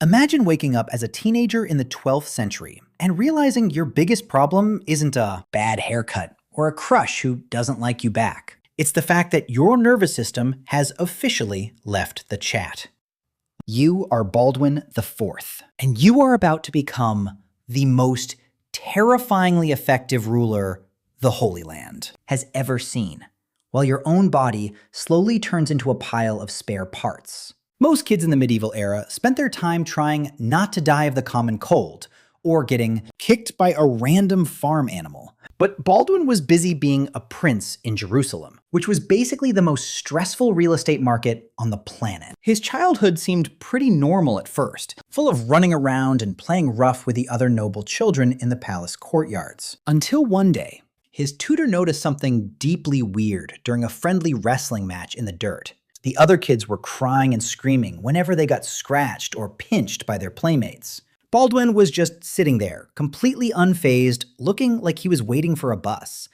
Imagine waking up as a teenager in the 12th century and realizing your biggest problem isn't a bad haircut or a crush who doesn't like you back. It's the fact that your nervous system has officially left the chat. You are Baldwin IV, and you are about to become the most terrifyingly effective ruler the Holy Land has ever seen, while your own body slowly turns into a pile of spare parts. Most kids in the medieval era spent their time trying not to die of the common cold, or getting kicked by a random farm animal. But Baldwin was busy being a prince in Jerusalem, which was basically the most stressful real estate market on the planet. His childhood seemed pretty normal at first, full of running around and playing rough with the other noble children in the palace courtyards. Until one day, his tutor noticed something deeply weird during a friendly wrestling match in the dirt. The other kids were crying and screaming whenever they got scratched or pinched by their playmates. Baldwin was just sitting there, completely unfazed, looking like he was waiting for a bus.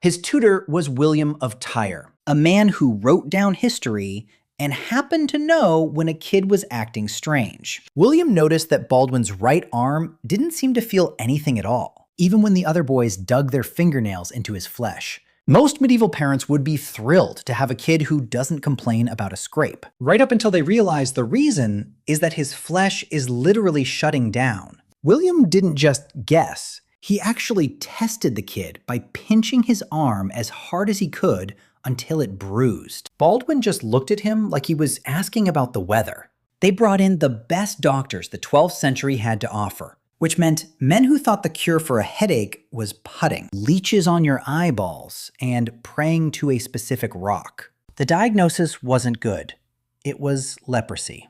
His tutor was William of Tyre, a man who wrote down history and happened to know when a kid was acting strange. William noticed that Baldwin's right arm didn't seem to feel anything at all, even when the other boys dug their fingernails into his flesh. Most medieval parents would be thrilled to have a kid who doesn't complain about a scrape, right up until they realize the reason is that his flesh is literally shutting down. William didn't just guess, he actually tested the kid by pinching his arm as hard as he could until it bruised. Baldwin just looked at him like he was asking about the weather. They brought in the best doctors the 12th century had to offer, which meant men who thought the cure for a headache was putting, leeches on your eyeballs, and praying to a specific rock. The diagnosis wasn't good. It was leprosy.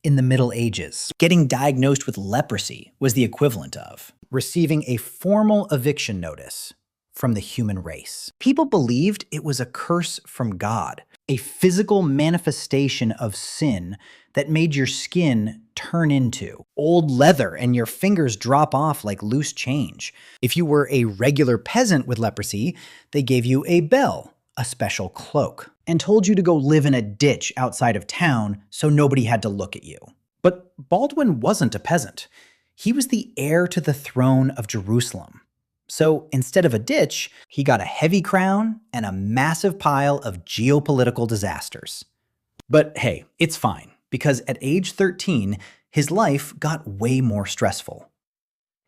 In the Middle Ages, getting diagnosed with leprosy was the equivalent of receiving a formal eviction notice from the human race. People believed it was a curse from God, a physical manifestation of sin that made your skin turn into old leather and your fingers drop off like loose change. If you were a regular peasant with leprosy, they gave you a bell, a special cloak, and told you to go live in a ditch outside of town so nobody had to look at you. But Baldwin wasn't a peasant. He was the heir to the throne of Jerusalem. So instead of a ditch, he got a heavy crown and a massive pile of geopolitical disasters. But hey, it's fine, because at age 13, his life got way more stressful.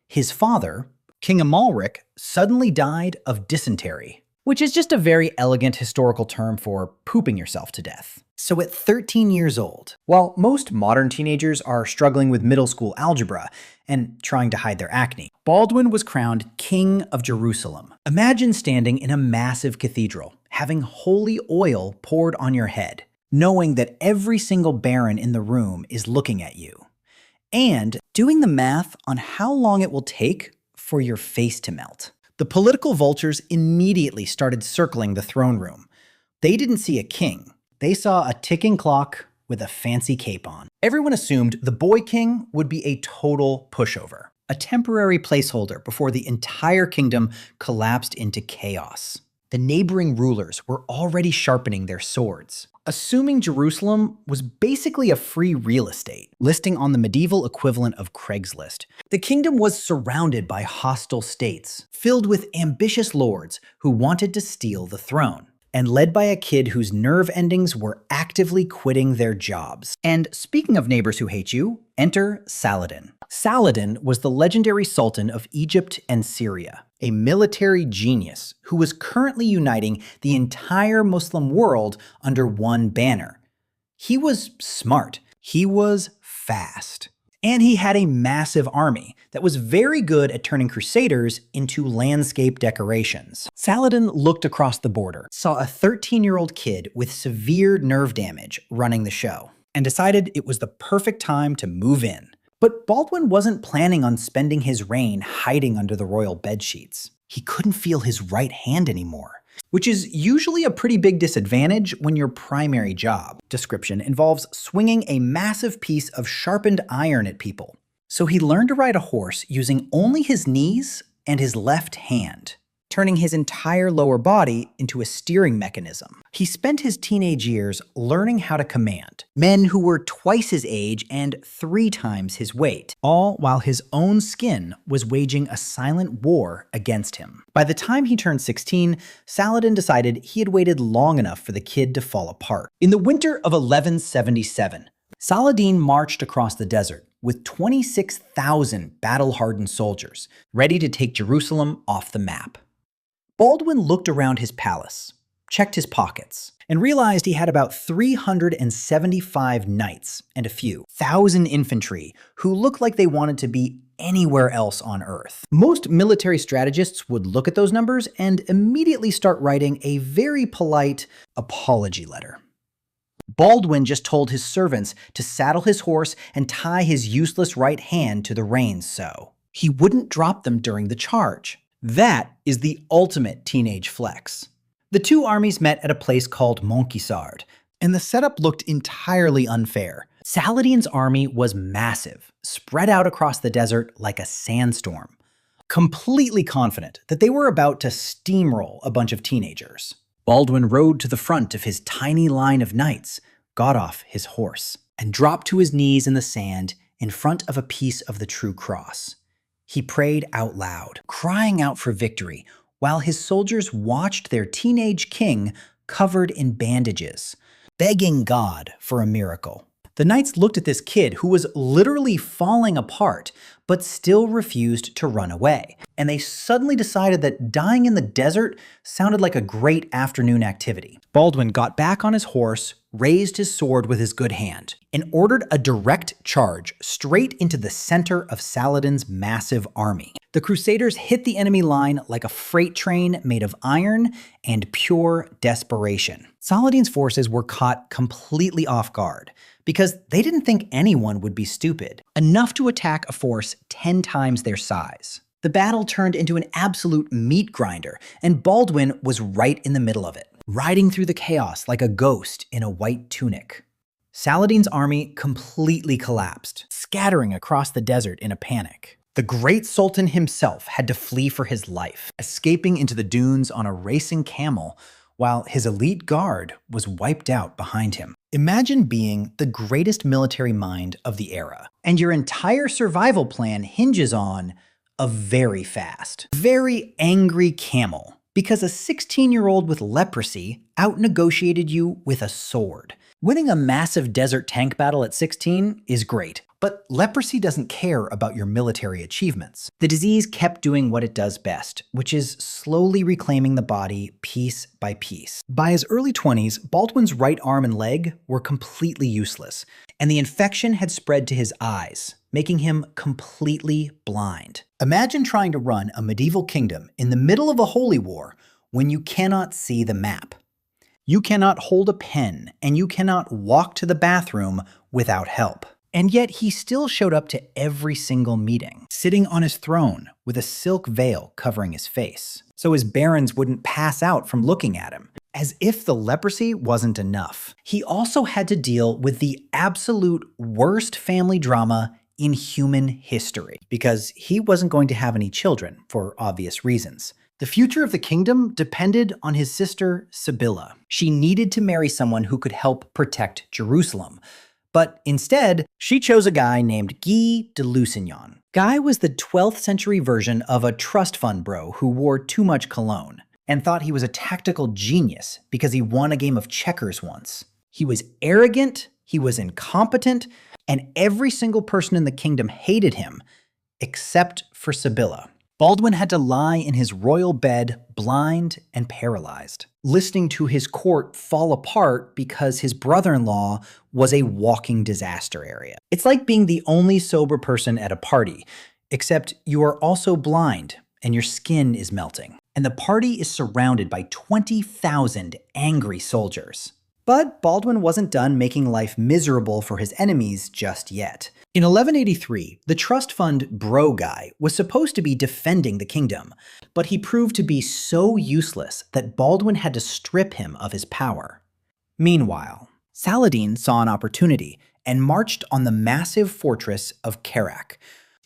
His father, King Amalric, suddenly died of dysentery, which is just a very elegant historical term for pooping yourself to death. So at 13 years old, while most modern teenagers are struggling with middle school algebra and trying to hide their acne, Baldwin was crowned King of Jerusalem. Imagine standing in a massive cathedral, having holy oil poured on your head, knowing that every single baron in the room is looking at you, and doing the math on how long it will take for your face to melt. The political vultures immediately started circling the throne room. They didn't see a king. They saw a ticking clock with a fancy cape on. Everyone assumed the boy king would be a total pushover, a temporary placeholder before the entire kingdom collapsed into chaos. The neighboring rulers were already sharpening their swords, assuming Jerusalem was basically a free real estate, listing on the medieval equivalent of Craigslist. The kingdom was surrounded by hostile states, filled with ambitious lords who wanted to steal the throne, and led by a kid whose nerve endings were actively quitting their jobs. And speaking of neighbors who hate you, enter Saladin. Saladin was the legendary sultan of Egypt and Syria, a military genius who was currently uniting the entire Muslim world under one banner. He was smart, he was fast, and he had a massive army that was very good at turning crusaders into landscape decorations. Saladin looked across the border, saw a 13-year-old kid with severe nerve damage running the show, and decided it was the perfect time to move in. But Baldwin wasn't planning on spending his reign hiding under the royal bedsheets. He couldn't feel his right hand anymore, which is usually a pretty big disadvantage when your primary job description involves swinging a massive piece of sharpened iron at people. So he learned to ride a horse using only his knees and his left hand. turning his entire lower body into a steering mechanism. He spent his teenage years learning how to command men who were twice his age and 3 times his weight, all while his own skin was waging a silent war against him. By the time he turned 16, Saladin decided he had waited long enough for the kid to fall apart. In the winter of 1177, Saladin marched across the desert with 26,000 battle-hardened soldiers, ready to take Jerusalem off the map. Baldwin looked around his palace, checked his pockets, and realized he had about 375 knights and a few thousand infantry who looked like they wanted to be anywhere else on Earth. Most military strategists would look at those numbers and immediately start writing a very polite apology letter. Baldwin just told his servants to saddle his horse and tie his useless right hand to the reins so he wouldn't drop them during the charge. That is the ultimate teenage flex. The two armies met at a place called Montgisard, and the setup looked entirely unfair. Saladin's army was massive, spread out across the desert like a sandstorm, completely confident that they were about to steamroll a bunch of teenagers. Baldwin rode to the front of his tiny line of knights, got off his horse, and dropped to his knees in the sand in front of a piece of the true cross. He prayed out loud, crying out for victory, while his soldiers watched their teenage king covered in bandages, begging God for a miracle. The knights looked at this kid who was literally falling apart, but still refused to run away. And they suddenly decided that dying in the desert sounded like a great afternoon activity. Baldwin got back on his horse, raised his sword with his good hand, and ordered a direct charge straight into the center of Saladin's massive army. The Crusaders hit the enemy line like a freight train made of iron and pure desperation. Saladin's forces were caught completely off guard, because they didn't think anyone would be stupid enough to attack a force 10 times their size. The battle turned into an absolute meat grinder, and Baldwin was right in the middle of it, riding through the chaos like a ghost in a white tunic. Saladin's army completely collapsed, scattering across the desert in a panic. The great Sultan himself had to flee for his life, escaping into the dunes on a racing camel, while his elite guard was wiped out behind him. Imagine being the greatest military mind of the era, and your entire survival plan hinges on a very fast, very angry camel, because a 16-year-old with leprosy out-negotiated you with a sword. Winning a massive desert tank battle at 16 is great, but leprosy doesn't care about your military achievements. The disease kept doing what it does best, which is slowly reclaiming the body piece by piece. By his early 20s, Baldwin's right arm and leg were completely useless, and the infection had spread to his eyes, making him completely blind. Imagine trying to run a medieval kingdom in the middle of a holy war when you cannot see the map. You cannot hold a pen, and you cannot walk to the bathroom without help. And yet he still showed up to every single meeting, sitting on his throne with a silk veil covering his face, so his barons wouldn't pass out from looking at him. As if the leprosy wasn't enough, he also had to deal with the absolute worst family drama in human history, because he wasn't going to have any children for obvious reasons. The future of the kingdom depended on his sister Sibylla. She needed to marry someone who could help protect Jerusalem. But instead, she chose a guy named Guy de Lusignan. Guy was the 12th century version of a trust fund bro who wore too much cologne and thought he was a tactical genius because he won a game of checkers once. He was arrogant, he was incompetent, and every single person in the kingdom hated him, except for Sibylla. Baldwin had to lie in his royal bed, blind and paralyzed, listening to his court fall apart because his brother-in-law was a walking disaster area. It's like being the only sober person at a party, except you are also blind and your skin is melting, and the party is surrounded by 20,000 angry soldiers. But Baldwin wasn't done making life miserable for his enemies just yet. In 1183, the trust fund bro guy was supposed to be defending the kingdom, but he proved to be so useless that Baldwin had to strip him of his power. Meanwhile, Saladin saw an opportunity and marched on the massive fortress of Kerak,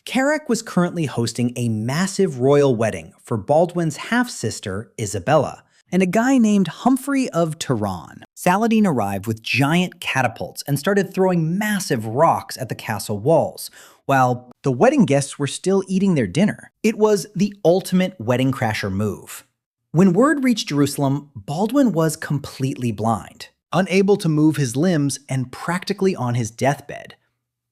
Carrick was currently hosting a massive royal wedding for Baldwin's half-sister, Isabella, and a guy named Humphrey of Turan. Saladin arrived with giant catapults and started throwing massive rocks at the castle walls, while the wedding guests were still eating their dinner. It was the ultimate wedding crasher move. When word reached Jerusalem, Baldwin was completely blind, unable to move his limbs and practically on his deathbed.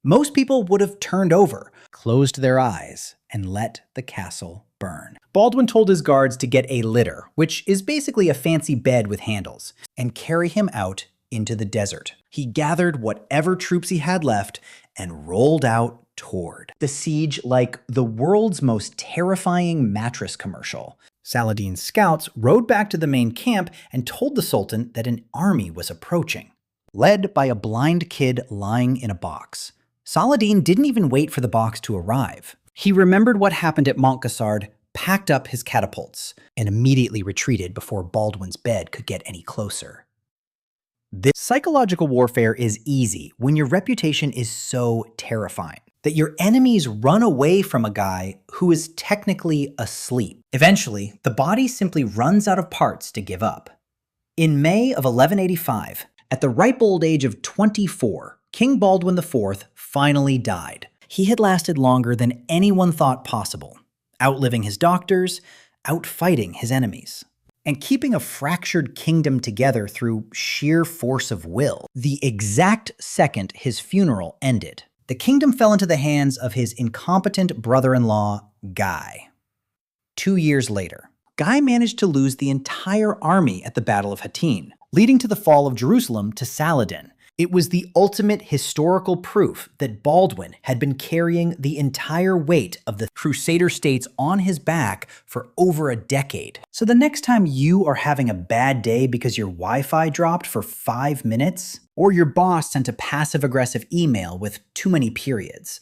Most people would have turned over, closed their eyes, and let the castle burn. Baldwin told his guards to get a litter, which is basically a fancy bed with handles, and carry him out into the desert. He gathered whatever troops he had left and rolled out toward the siege like the world's most terrifying mattress commercial. Saladin's scouts rode back to the main camp and told the Sultan that an army was approaching, led by a blind kid lying in a box. Saladin didn't even wait for the box to arrive. He remembered what happened at Montgisard, packed up his catapults, and immediately retreated before Baldwin's bed could get any closer. This psychological warfare is easy when your reputation is so terrifying that your enemies run away from a guy who is technically asleep. Eventually, the body simply runs out of parts to give up. In May of 1185, at the ripe old age of 24, King Baldwin IV finally died. He had lasted longer than anyone thought possible, outliving his doctors, outfighting his enemies, and keeping a fractured kingdom together through sheer force of will. The exact second his funeral ended, the kingdom fell into the hands of his incompetent brother-in-law, Guy. 2 years later, Guy managed to lose the entire army at the Battle of Hattin, leading to the fall of Jerusalem to Saladin. It was the ultimate historical proof that Baldwin had been carrying the entire weight of the Crusader states on his back for over a decade. So the next time you are having a bad day because your Wi-Fi dropped for 5 minutes, or your boss sent a passive-aggressive email with too many periods,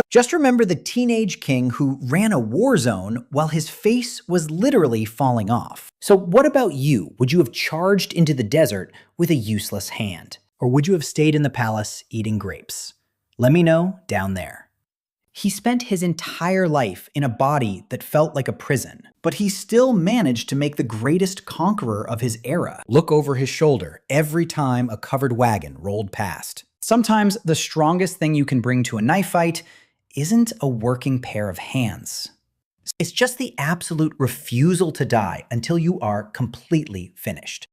just remember the teenage king who ran a war zone while his face was literally falling off. So what about you? Would you have charged into the desert with a useless hand? Or would you have stayed in the palace eating grapes? Let me know down there. He spent his entire life in a body that felt like a prison, but he still managed to make the greatest conqueror of his era look over his shoulder every time a covered wagon rolled past. Sometimes the strongest thing you can bring to a knife fight isn't a working pair of hands. It's just the absolute refusal to die until you are completely finished.